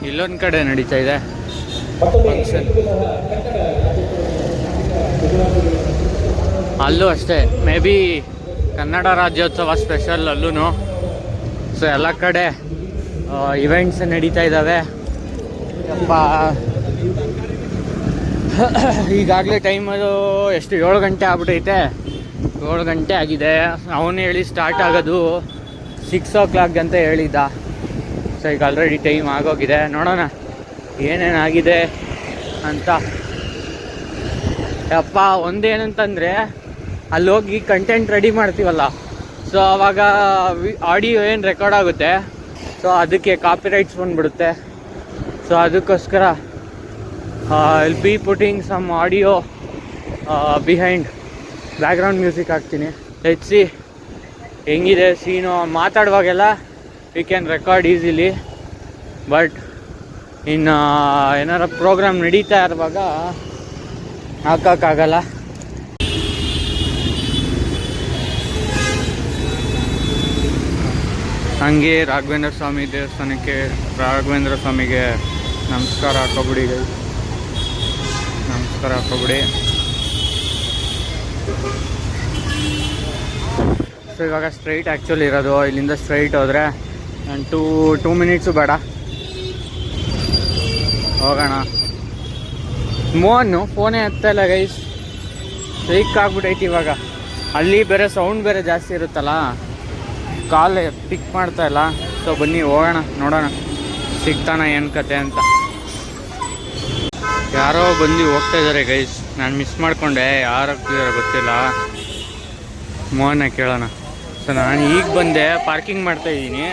ಇಲ್ಲೊಂದು ಕಡೆ ನಡೀತಾ ಇದೆ ಫಂಕ್ಷನ್. ಅಲ್ಲೂ ಅಷ್ಟೇ, may be Kannada Rajyotsava special ಅಲ್ಲೂ. ಸೊ ಎಲ್ಲ ಕಡೆ ಇವೆಂಟ್ಸ್ ನಡೀತಾ ಇದ್ದಾವೆ. ಅಪ್ಪ ಈಗಾಗಲೇ ಟೈಮ್ ಅದು ಎಷ್ಟು 7 ಗಂಟೆ ಆಗ್ಬಿಟ್ಟೈತೆ. 7 ಗಂಟೆ ಆಗಿದೆ. ಅವನು ಹೇಳಿ ಸ್ಟಾರ್ಟ್ ಆಗೋದು 6 o'clock ಅಂತ ಹೇಳಿದ್ದ. ಸೊ ಈಗ ಆಲ್ರೆಡಿ ಟೈಮ್ ಆಗೋಗಿದೆ. ನೋಡೋಣ ಏನೇನಾಗಿದೆ ಅಂತ. ಅಪ್ಪ ಒಂದೇನಂತಂದರೆ ಅಲ್ಲಿ ಹೋಗಿ ಕಂಟೆಂಟ್ ರೆಡಿ ಮಾಡ್ತೀವಲ್ಲ, ಸೊ ಆವಾಗ ಆಡಿಯೋ ಏನು ರೆಕಾರ್ಡ್ ಆಗುತ್ತೆ, ಸೊ ಅದಕ್ಕೆ ಕಾಪಿರೈಟ್ಸ್ ಬಂದುಬಿಡುತ್ತೆ. ಸೊ ಅದಕ್ಕೋಸ್ಕರ will be putting some audio behind, background music ಹಾಕ್ತೀನಿ. ಹೆಚ್ಚಿ ಹೆಂಗಿದೆ ಸೀನು ಮಾತಾಡುವಾಗೆಲ್ಲ we can record easily. But ಇನ್ನು ಏನಾರ ಪ್ರೋಗ್ರಾಮ್ ನಡೀತಾ ಇರುವಾಗ ಹಾಕೋಕ್ಕಾಗಲ್ಲ. ಹಂಗೆ ರಾಘವೇಂದ್ರ ಸ್ವಾಮಿ ದೇವಸ್ಥಾನಕ್ಕೆ ರಾಘವೇಂದ್ರ ಸ್ವಾಮಿಗೆ ನಮಸ್ಕಾರ ಹಾಕೋಬಿಡಿ, ನಮಸ್ಕಾರ ಹಾಕೋಬಿಡಿ. ಸೊ ಇವಾಗ ಸ್ಟ್ರೈಟ್ ಆ್ಯಕ್ಚುಲಿ ಇರೋದು. ಇಲ್ಲಿಂದ ಸ್ಟ್ರೈಟ್ ಹೋದರೆ ನಾನು 2 minutes ಬೇಡ, ಹೋಗೋಣ. ಮೋಹನ್ನು ಫೋನೇ ಎತ್ತಾ ಇಲ್ಲ ಗೈಸ್, ಸ್ಟ್ರೈಕ್ ಆಗ್ಬಿಟ್ಟೈತಿ ಇವಾಗ. ಅಲ್ಲಿ ಬೇರೆ ಸೌಂಡ್ ಬೇರೆ ಜಾಸ್ತಿ ಇರುತ್ತಲ್ಲ, ಕಾಲ್ ಪಿಕ್ ಮಾಡ್ತಾ ಇಲ್ಲ. ಸೊ ಬನ್ನಿ ಹೋಗೋಣ, ನೋಡೋಣ ಸಿಗ್ತಾನ ಏನು ಕತೆ ಅಂತ. ಯಾರೋ ಬಂದು ಹೋಗ್ತಾ ಇದ್ದಾರೆ ಗೈಸ್, ನಾನು ಮಿಸ್ ಮಾಡಿಕೊಂಡೆ. ಯಾರು ಹೋಗ್ತಿದಾರೋ ಗೊತ್ತಿಲ್ಲ. ಮೋಹನ ಕೇಳೋಣ. ಸೊ ನಾನು ಈಗ ಬಂದೆ, ಪಾರ್ಕಿಂಗ್ ಮಾಡ್ತಾಯಿದ್ದೀನಿ.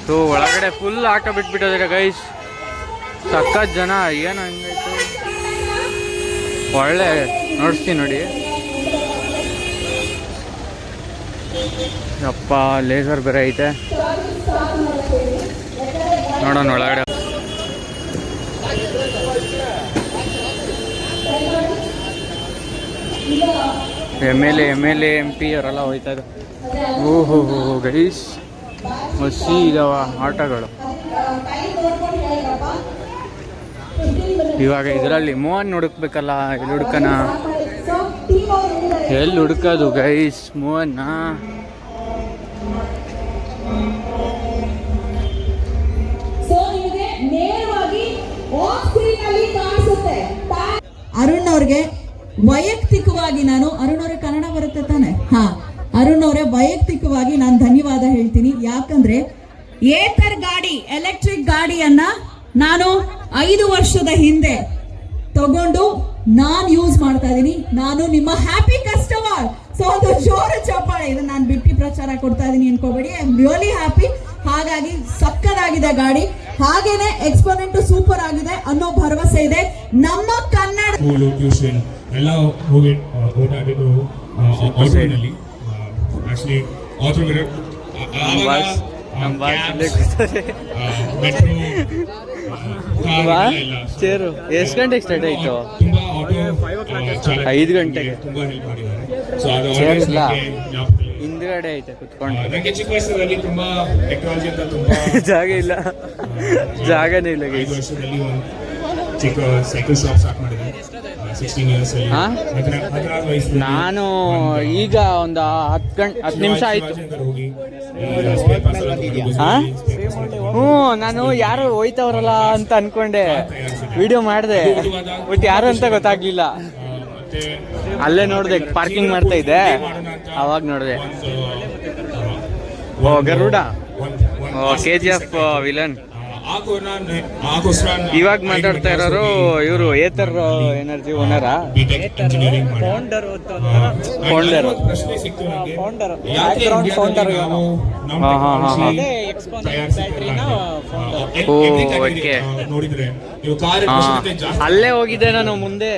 ಸೊ ಒಳಗಡೆ ಫುಲ್ ಆಟೋ ಬಿಟ್ಬಿಟ್ಟಿದ್ದಾರೆ ಗೈಸ್, ಸಖತ್ ಜನ. ಏನು ಹಂಗಾಯ್ತು, ಒಳ್ಳೆ ನೋಡಿಸ್ತೀನಿ ನೋಡಿ. ಅಪ್ಪ ಲೇಸರ್ ಬೇರೆ ಐತೆ, ನೋಡೋಣ ಒಳಗಡೆ. ಎಮ್ ಎಲ್ ಎ MP ಅವರೆಲ್ಲ ಹೋಯ್ತಾ ಇದ್ದಾರೆ. ಓಹೋ ಗೈಸ್, ಹಸಿ ಇದಾವ ಆಟೋಗಳು. ಇವಾಗ ಇದರಲ್ಲಿ ಮೋಹನ್ ಹುಡುಕ್ಬೇಕಲ್ಲ, ಎಲ್ಲಿ ಹುಡುಕನ, ಎಲ್ಲಿ ಹುಡುಕೋದು ಗೈಸ್ ಮೋಹನ್ನ? ಅರುಣ್ ಅವ್ರಿಗೆ ವೈಯಕ್ತಿಕವಾಗಿ ನಾನು, ಅರುಣ್ ಅವ್ರಿಗೆ ಕನ್ನಡ ಬರುತ್ತೆ ತಾನೆ? ಅರುಣ್ ಅವರೇ ವೈಯಕ್ತಿಕವಾಗಿ ನಾನು ಧನ್ಯವಾದ ಹೇಳ್ತೀನಿ. ಯಾಕಂದ್ರೆ ಏತರ್ ಗಾಡಿ, ಎಲೆಕ್ಟ್ರಿಕ್ ಗಾಡಿಯನ್ನ ನಾನು 5 ವರ್ಷದ ಹಿಂದೆ ತಗೊಂಡು ನಾನು ಯೂಸ್ ಮಾಡ್ತಾ ಇದ್ದೀನಿ. ನಾನು ನಿಮ್ಮ ಹ್ಯಾಪಿ ಕಸ್ಟಮರ್. ಸೊ ಒಂದು ಜೋರು ಚಪ್ಪಾಳೆ. ಇದು ನಾನು ಬಿಟ್ಟಿ ಪ್ರಚಾರ ಕೊಡ್ತಾ ಇದ್ದೀನಿ ಅನ್ಕೋಬೇಡಿ. I am really happy. ಹಾಗಾಗಿ ಸಕ್ಕದಾಗಿದೆ ಗಾಡಿ, ಹಾಗೇನೆ ಎಕ್ಸ್ಪೋನೆಂಟ್ ಸೂಪರ್ ಆಗಿದೆ ಅನ್ನೋ ಭರವಸೆ ಇದೆ. ನಮ್ಮ ಕನ್ನಡ ಎಲ್ಲ ಹೋಗಿ ಓಡಾಡಿದ್ದು ಆಟೋನಲ್ಲಿ. ಆಕ್ಚುಲಿ ಆಟೋ ಚೇರು ಎಷ್ಟು ಗಂಟೆಗೆ ಸ್ಟಾರ್ಟ್ ಆಯಿತು? 5 ಗಂಟೆಗೆ. ಚೇರ್ ಇಲ್ಲ, ಹಿಂದ್ಗಡೆ ಐತೆ ಕುತ್ಕೊಂಡು. ನನಗೆ ಚಿಕ್ಕ ವಯಸ್ಸಲ್ಲಿ ತುಂಬಾ ಟೆಕ್ನಾಲಜಿ ಅಂತ ತುಂಬಾ ಜಾಗ ಇಲ್ಲ, ಜಾಗನೇ ಇಲ್ಲ. 5 ವರ್ಷದಲ್ಲಿ ಒಂದು ಚಿಕ್ಕ ಸೈಕಲ್ ಶಾಪ್ ಸ್ಟಾರ್ಟ್ ಮಾಡಿದೆ 16 years ಅಲ್ಲಿ. ನಾನು ಈಗ ಒಂದು 10 ನಿಮಿಷ ಆಯ್ತು. ನಾನು ಯಾರು ಹೋಯ್ತವ್ರಲ್ಲ ಅಂತ ಅನ್ಕೊಂಡೆ, ವಿಡಿಯೋ ಮಾಡಿದೆ, ಬಟ್ ಯಾರು ಅಂತ ಗೊತ್ತಾಗ್ಲಿಲ್ಲ. ಅಲ್ಲೇ ನೋಡಿದೆ, ಪಾರ್ಕಿಂಗ್ ಮಾಡ್ತಾ ಇದ್ದೆ, ಅವಾಗ ನೋಡಿದೆ. ಓ ಗರುಡ, KGF ವಿಲನ್. ಇವಾಗ ಮಾತಾಡ್ತಾ ಇರೋರು ಇವರು ಏತರ್ ಎನರ್ಜಿ ಓನರಾ? ಫೌಂಡರ್. ಅಲ್ಲೇ ಹೋಗಿದ್ದೆ ನಾನು ಮುಂದೆ,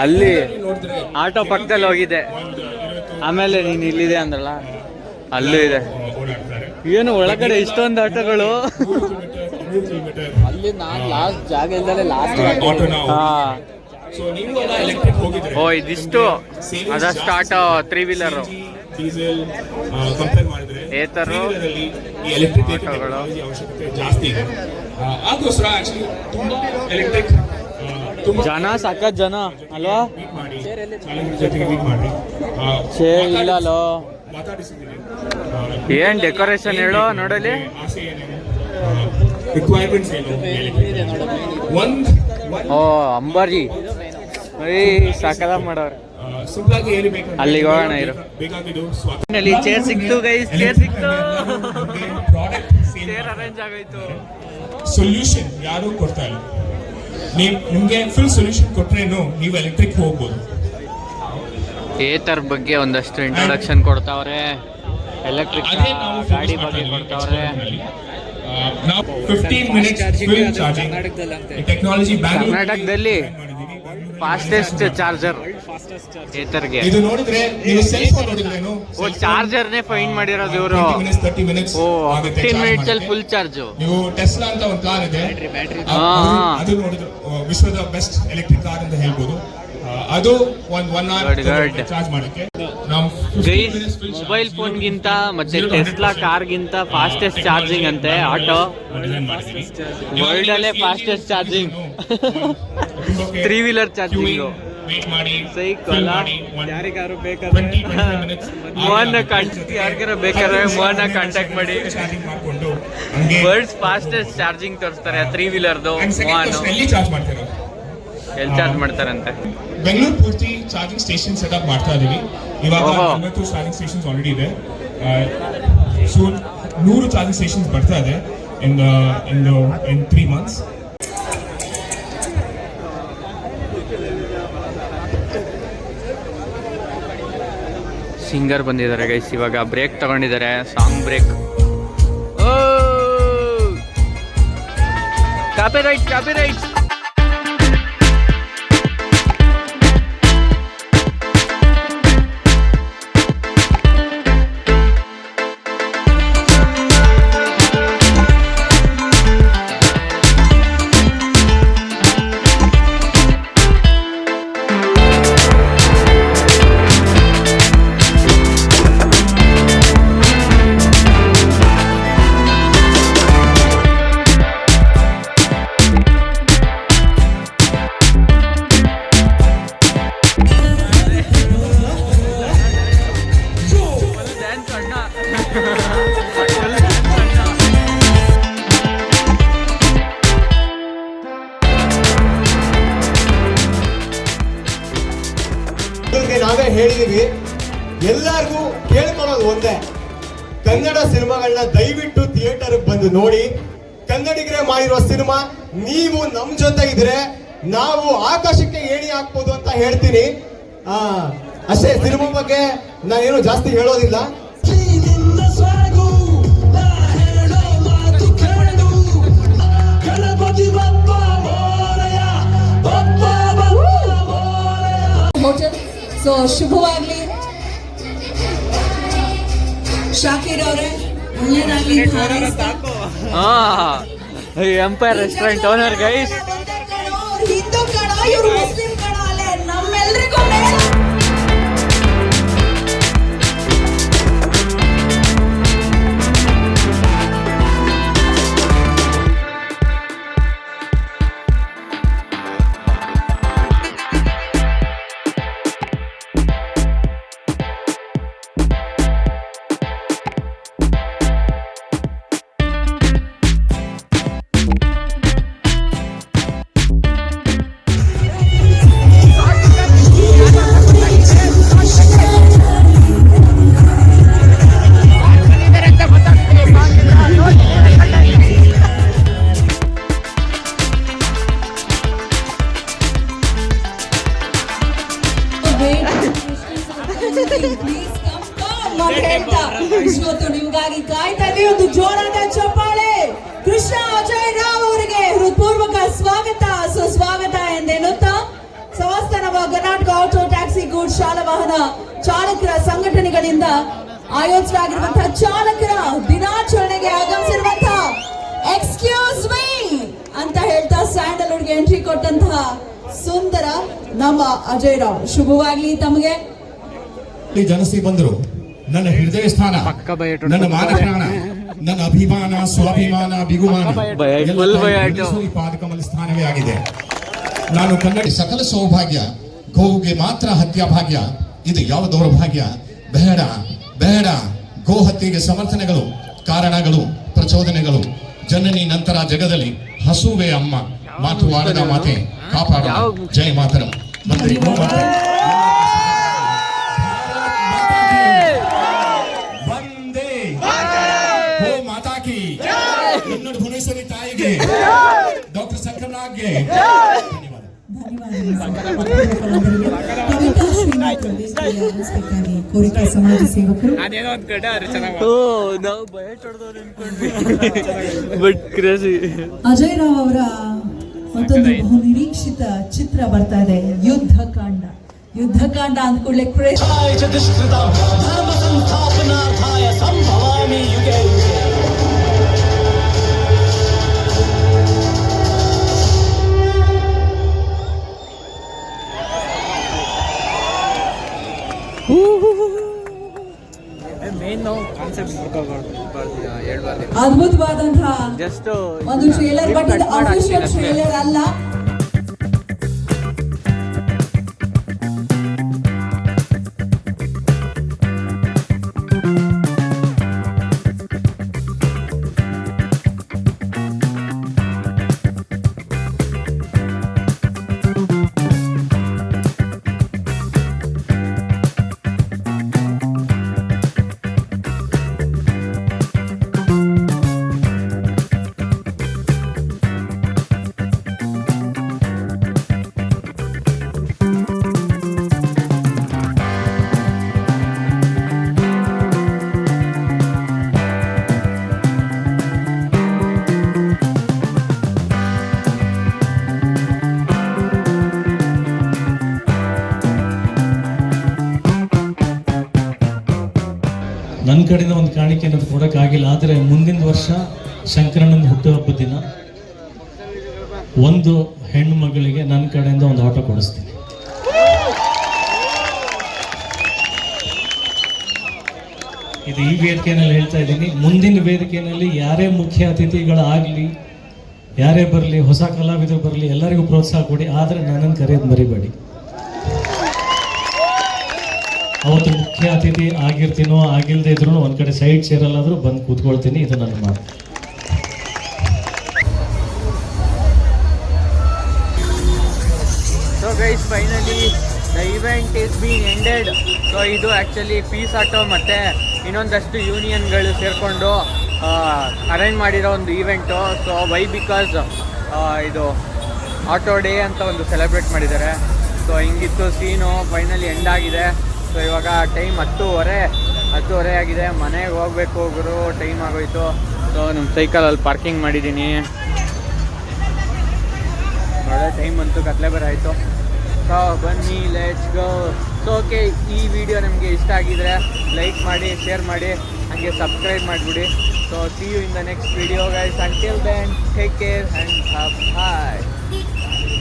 ಅಲ್ಲಿ ಆಟೋ ಪಕ್ಕದಲ್ಲಿ ಹೋಗಿದ್ದೆ. ಆಮೇಲೆ ನೀನು ಇಲ್ಲಿದೆ ಅಂದ್ರಲ್ಲ, ಅಲ್ಲೂ ಇದೆ. ಏನು ಒಳಗಡೆ ಇಷ್ಟೊಂದು ಆಟೋಗಳು. ಅಲ್ಲಿ ನಾನು ಲಾಸ್ಟ್ ಜಾಗ ಇಲ್ದಲೆ ಲಾಸ್ಟ್. ಓ ಇದಿಷ್ಟು ಅದ ಸ್ಟಾರ್ಟ್ 3 wheeler. ಕಂಪೇರ್ ಮಾಡಿದ್ರೆ ಏತರು, ತ್ರೀ-ವೀಲರಲ್ಲಿ ಈ ಎಲೆಕ್ಟ್ರಿಕ್ ವೆಹಿಕಲ್ ಆಟೋಗಳು. ಟೆಕ್ನಾಲಜಿ ಅವಶ್ಯಕತೆ ಜಾಸ್ತಿ ಇದೆ. ಅದಕ್ಕೋಸ್ಕರ ಆಕ್ಚುಲಿ ತುಂಬಾ ಎಲೆಕ್ಟ್ರಿಕ್ ತುಂಬಾ ಜನ ಸಖತ್ ಜನ ಅಲ್ವಾ? ಮೀಟ್ ಮಾಡಿ ಚಾಲಕರ ಜೊತೆಗೆ ಮೀಟ್ ಮಾಡಿ ಇಲ್ಲಲ್ಲೋ ಮಾತಾಡಿಸಿದ್ದೀವಿ. ಏನ್ ಡೆಕೋರೇಷನ್ ಹೇಳೋ ನೋಡಲಿ. ಆಸೆ ಏನೇನು, ರಿಕ್ವೈರ್ಮೆಂಟ್ಸ್ ಏನು, ಒಂದ್ ಓ ಅಂಬಾಜಿ ಸಕಲ ಮಾಡೋರು. ಸಿಂಪಲ್ ಆಗಿ ಏನು ಬೇಕು ಅಲ್ಲಿಗೆ ಹೋಗೋಣ ಇರು. ಬೇಕಾಗಿದ್ದು ಚೇರ್ ಸಿಕ್ತು ಗೈಸ್, ಚೇರ್ ಸಿಕ್ತು, ಪ್ರಾಡಕ್ಟ್ ಚೇರ್ ಅರೇಂಜ್ ಆಗೋಯ್ತು. ಸೊಲ್ಯೂಷನ್ ಯಾರು ಕೊಡ್ತಾ ಇಲ್ಲ. ನಿಮ್ಗೆ ಫುಲ್ ಸೊಲ್ಯೂಷನ್ ಕೊಟ್ರೇನು ನೀವು ಎಲೆಕ್ಟ್ರಿಕ್ ಹೋಗ್ಬೋದು. ಏತರ್ ಬಗ್ಗೆ ಒಂದಷ್ಟು ಇಂಟ್ರೊಡಕ್ಷನ್ ಕೊಡ್ತಾವ್ರೆ, ಎಲೆಕ್ಟ್ರಿಕ್ ಅದೇ ನಾವು ಗಾಡಿ ಬಗ್ಗೆ ಕೊಡ್ತಾವ್ರೆ. ನಾವು 15 ಮಿನಿಟ್ಸ್ ಫುಲ್ ಚಾರ್ಜಿಂಗ್ ಟೆಕ್ನಾಲಜಿ ಕರ್ನಾಟಕದಲ್ಲಿ ಫಾಸ್ಟೆಸ್ಟ್ ಚಾರ್ಜರ್ ಏತರ್ಗೆ. ಇದು ನೋಡಿದ್ರೆ ನೀವು ಸೆಲ್ ಫೋನ್ ನೋಡಿದ್ರೇನು ಓ ಚಾರ್ಜರ್ನೇ ಫೈಂಡ್ ಮಾಡಿರೋದು ಇವರು. 30 ಮಿನಿಟ್ಸ್ ಓ 15 ಮಿನಿಟ್ಸ್ ಅಲ್ಲಿ ಫುಲ್ ಚಾರ್ಜ್. ನೀವು ಟೆಸ್ಲಾ ಅಂತ ಒಂದು ಕಾರ್ ಇದೆ, ಅದು ನೋಡಿದ್ರೆ ವಿಶ್ವದ ಬೆಸ್ಟ್ ಎಲೆಕ್ಟ್ರಿಕ್ ಕಾರ್ ಅಂತ ಹೇಳ್ಬೋದು. ಅದು ಒನ್ ಅವರ್ ಚಾರ್ಜ್ ಮಾಡಕ್ಕೆ. ನಾವು ಗೈಸ್ ಮೊಬೈಲ್ ಫೋನ್ ಗಿಂತ ಮತ್ತೆ ಟೆಸ್ಲಾ ಕಾರ್ ಗಿಂತ ಫಾಸ್ಟೆಸ್ಟ್ ಚಾರ್ಜಿಂಗ್ ಅಂತೆ ಆಟೋ ವರ್ಲ್ಡ್ ಅಲ್ಲೇ ಫಾಸ್ಟೆಸ್ಟ್ ಚಾರ್ಜಿಂಗ್. 3-ವೀಲರ್ ಚಾರ್ಜಿಂಗ್ ಸೈಕಲ್. ಯಾರಿಗಾರು ಬೇಕಾದ್ರೆ ಯಾರಿಗಾರ ಬೇಕಾದ್ರೆ ಮೋಹನ ಕಾಂಟ್ಯಾಕ್ಟ್ ಮಾಡಿ. ವರ್ಲ್ಡ್ಸ್ ಫಾಸ್ಟೆಸ್ಟ್ ಚಾರ್ಜಿಂಗ್ ತೋರಿಸ್ತಾರೆ 3-ವೀಲರ್ದು. ಮೋಹನ್ ಚಾರ್ಜ್ ಮಾಡ್ತೀರಾ? ಎಲ್ಲಿ ಚಾರ್ಜ್ ಮಾಡ್ತಾರಂತೆ? ಬೆಂಗಳೂರು ಪೂರ್ತಿ ಚಾರ್ಜಿಂಗ್ ಸ್ಟೇಷನ್ ಸೆಟಪ್ ಮಾಡ್ತಾ ಇದೀವಿ ಇವಾಗ. 90 ಚಾರ್ಜಿಂಗ್ ಸ್ಟೇಷನ್ಸ್ ಆಲ್ರೆಡಿ ಇದೆ. ಸೊ 100 ಚಾರ್ಜಿಂಗ್ ಸ್ಟೇಷನ್ಸ್ ಬರ್ತಾ ಇದೆ ಇನ್ 3 months. ಸಿಂಗರ್ ಬಂದಿದ್ದಾರೆ ಗೈಸ್, ಇವಾಗ ಬ್ರೇಕ್ ತಗೊಂಡಿದ್ದಾರೆ, ಸಾಂಗ್ ಬ್ರೇಕ್. ಕಾಪಿರೈಟ್. ನಾವೇ ಹೇಳಿದೀವಿ, ಎಲ್ಲರಿಗೂ ಕೇಳ್ಕೊಳ್ಳೋದು ಒಂದೇ, ಕನ್ನಡ ಸಿನಿಮಾಗಳನ್ನ ದಯವಿಟ್ಟು ಥಿಯೇಟರ್ ಬಂದು ನೋಡಿ. ಕನ್ನಡಿಗರೇ ಮಾಡಿರೋ ಸಿನಿಮಾ, ನೀವು ನಮ್ ಜೊತೆ ಇದ್ರೆ ನಾವು ಆಕಾಶಕ್ಕೆ ಏಣಿ ಹಾಕ್ಬೋದು ಅಂತ ಹೇಳ್ತೀನಿ. ಅಷ್ಟೇ, ಸಿನಿಮಾ ಬಗ್ಗೆ ನಾನೇನು ಜಾಸ್ತಿ ಹೇಳೋದಿಲ್ಲ. ಸೊ ಶುಭವಾಗ್ಲಿ ಶಾಕಿರ್ ಅವರೇ, ಒಳ್ಳೇದಾಗ್ಲಿ. Empire restaurant owner guys. Hindu ಕಣ, ಇವ್ರು ಮುಸ್ಲಿಂ ಕಣ, ಅಲ್ಲೇ ನಮ್ಮೆಲ್ರಿಗೂ ನಿಮ್ಗಾಗಿ ಕಾಯ್ತಾ ಇದ್ದೀವಿ. ಒಂದು ಜೋರಾದ ಚಪ್ಪಾಳೆ ಕೃಷ್ಣ ಅಜಯ್ ರಾವ್ ಅವರಿಗೆ ಹೃತ್ಪೂರ್ವಕ ಸ್ವಾಗತ, ಸುಸ್ವಾಗತ ಎಂದೇನುತ್ತಾ ಸಮಸ್ತ ನಮ್ಮ ಕರ್ನಾಟಕ ಆಟೋ ಟ್ಯಾಕ್ಸಿ ಗೂಡ್ಸ್ ಶಾಲಾ ವಾಹನ ಚಾಲಕರ ಸಂಘಟನೆಗಳಿಂದ ಆಯೋಜಿಸಲಾಗಿರುವಂತಹ ಚಾಲಕರ ದಿನಾಚರಣೆಗೆ ಆಗಮಿಸಿರುವಂತಹ ಎಕ್ಸ್ಕ್ಯೂಸ್ ಮೀ ಅಂತ ಹೇಳ್ತಾ ಸ್ಯಾಂಡಲ್ವುಡ್ಗೆ ಎಂಟ್ರಿ ಕೊಟ್ಟಂತಹ ಸುಂದರ ನಮ್ಮ ಅಜಯ್ ರಾವ್, ಶುಭವಾಗ್ಲಿ ತಮಗೆ. ಜನಸಿ ಬಂದ್ರು, ನನ್ನ ಹೃದಯ ಸ್ಥಾನ, ಪಕ್ಕ ಭಯ ಇಟ್ಟು ನನ್ನ ಮಾನ ಪ್ರಾಣ, ನನ್ನ ಅಭಿಮಾನ, ಸ್ವಾಭಿಮಾನ, ಬಿಗುಮಾನ ಭಯ, ಎಲ್ಲ full ಭಯ ತಾಯಿ ಆಯ್ತು. ಭುವನೇಶ್ವರಿ ಪಾದಕಮಲ ಸ್ಥಾನವೇ ಆಗಿದೆ. ನಾನು ಕನ್ನಡ ಸಕಲ ಸೌಭಾಗ್ಯ, ಗೋವುಗೆ ಮಾತ್ರ ಹತ್ಯಾ ಭಾಗ್ಯ, ಇದು ಯಾವ ದೌರ್ಭಾಗ್ಯ? ಬೇಡ ಬೇಡ, ಗೋ ಹತ್ಯೆಗೆ ಸಮರ್ಥನೆಗಳು, ಕಾರಣಗಳು, ಪ್ರಚೋದನೆಗಳು. ಜನನಿ ನಂತರ ಜಗದಲ್ಲಿ ಹಸುವೆ ಅಮ್ಮ, ಮಾತು ಆಡದ ಮಾತೆ ಕಾಪಾಡ. ಜೈ ಮಾತರಂ. ಮಂತ್ರಿ ಗೋಮಾತೆ ವಂದೇ ಗೋ ಮಾತಾ ಕಿ, ಕನ್ನಡ ಭುವನೇಶ್ವರಿ ತಾಯಿಗೆ, ಡಾಕ್ಟರ್ ಸಂಕ್ರಮಣಾಗೆ ಧನ್ಯವಾದ. ಕವಿತಾ ಶ್ರೀನಾಥ್ ವೇದಿಕೆಯಾಗಿ ಕೋರಿಕೆ ಸಮಾಜ ಸೇವಕರು. ನಾನೇನೋ ಒಂದ್ ಕಡೆ ನಾವು ಭಯ ಹೊಡೆದವ್ರು ಅನ್ಕೊಂಡ್ವಿ ಬಟ್ ಕ್ರೇಜಿ. ಅಜಯ್ ರಾವ್ ಅವರ ಮತ್ತೊಂದು ಬಹು ನಿರೀಕ್ಷಿತ ಚಿತ್ರ ಬರ್ತಾ ಇದೆ, ಯುದ್ಧಕಾಂಡ. ಯುದ್ಧಕಾಂಡ ಅಂದ ಕೂಡಲೇ ಕ್ರೇಜ್. ಧರ್ಮ ಸಂಸ್ಥಾಪನಾರ್ಥಾಯ ಸಂಭವಾಮಿ ಯುಗೆ ಯುಗೆ. ಮೇನ್ ನಾವು ಕಾನ್ಸೆಪ್ಟ್ ಹೇಳ್ಬಾರ್ದು, ಅದ್ಭುತವಾದಂತಹ ಜಸ್ಟ್ ಒಂದು ಟ್ರೇಲರ್, ಬಟ್ ಇದು ಅಫಿಷಿಯಲ್ ಟ್ರೇಲರ್ ಅಲ್ಲ. ನನ್ನ ಕಡೆಯಿಂದ ಒಂದು ಕಾಣಿಕೆ ಅನ್ನೋದು ಕೊಡೋಕ್ಕಾಗಿಲ್ಲ. ಆದರೆ ಮುಂದಿನ ವರ್ಷ ಶಂಕರಣ್ಣನ ಹುಟ್ಟುಹಬ್ಬದ ದಿನ ಒಂದು ಹೆಣ್ಣು ಮಗಳಿಗೆ ನನ್ನ ಕಡೆಯಿಂದ ಒಂದು ಆಟೋ ಕೊಡಿಸ್ತೀನಿ. ಇದು ಈ ವೇದಿಕೆಯಲ್ಲಿ ಹೇಳ್ತಾ ಇದ್ದೀನಿ. ಮುಂದಿನ ವೇದಿಕೆಯಲ್ಲಿ ಯಾರೇ ಮುಖ್ಯ ಅತಿಥಿಗಳಾಗಲಿ, ಯಾರೇ ಬರಲಿ, ಹೊಸ ಕಲಾವಿದರು ಬರಲಿ, ಎಲ್ಲರಿಗೂ ಪ್ರೋತ್ಸಾಹ ಕೊಡಿ. ಆದರೆ ನನ್ನನ್ನು ಕರೆಯೋದು ಮರಿಬೇಡಿ. ಅವತ್ತು ಮುಖ್ಯ ಅತಿಥಿ ಆಗಿರ್ತೀನೋ ಆಗಿಲ್ಲದೆ ಇದ್ರೂ ಒಂದು ಕಡೆ ಸೈಡ್ ಚೇರಲ್ಲಾದರೂ ಬಂದು ಕೂತ್ಕೊಳ್ತೀನಿ. ಇದು ನನ್ನ ಮಾತು. So guys, finally the event is been ended. So ಇದು ಆ್ಯಕ್ಚುಲಿ ಪೀಸ್ ಆಟೋ ಮತ್ತು ಇನ್ನೊಂದಷ್ಟು ಯೂನಿಯನ್ಗಳು ಸೇರಿಕೊಂಡು ಅರೇಂಜ್ ಮಾಡಿರೋ ಒಂದು ಈವೆಂಟು. ಸೊ ವೈ ಬಿಕಾಸ್ ಇದು ಆಟೋ ಡೇ ಅಂತ ಒಂದು ಸೆಲೆಬ್ರೇಟ್ ಮಾಡಿದ್ದಾರೆ. ಸೊ ಹಿಂಗಿತ್ತು ಸೀನು. ಫೈನಲಿ ಎಂಡ್ ಆಗಿದೆ. ಸೊ ಇವಾಗ ಟೈಮ್ 10:30 ಆಗಿದೆ. ಮನೆಗೆ ಹೋಗ್ಬೇಕು ಗುರು, ಟೈಮ್ ಆಗೋಯ್ತು. ಸೊ ನಮ್ಮ ಸೈಕಲಲ್ಲಿ ಪಾರ್ಕಿಂಗ್ ಮಾಡಿದ್ದೀನಿ. ಒಳ್ಳೆ ಟೈಮ್ ಅಂತೂ ಕತ್ಲೆ ಬರಾಯಿತು. ಸೊ ಬನ್ನಿ, ಲೆಟ್ಸ್ ಗೋ. ಸೊ ಓಕೆ, ಈ ವಿಡಿಯೋ ನಿಮಗೆ ಇಷ್ಟ ಆಗಿದ್ರೆ ಲೈಕ್ ಮಾಡಿ, ಶೇರ್ ಮಾಡಿ, ಹಾಗೆ ಸಬ್ಸ್ಕ್ರೈಬ್ ಮಾಡಿಬಿಡಿ. So see you in the next video guys. Until then take care and bye.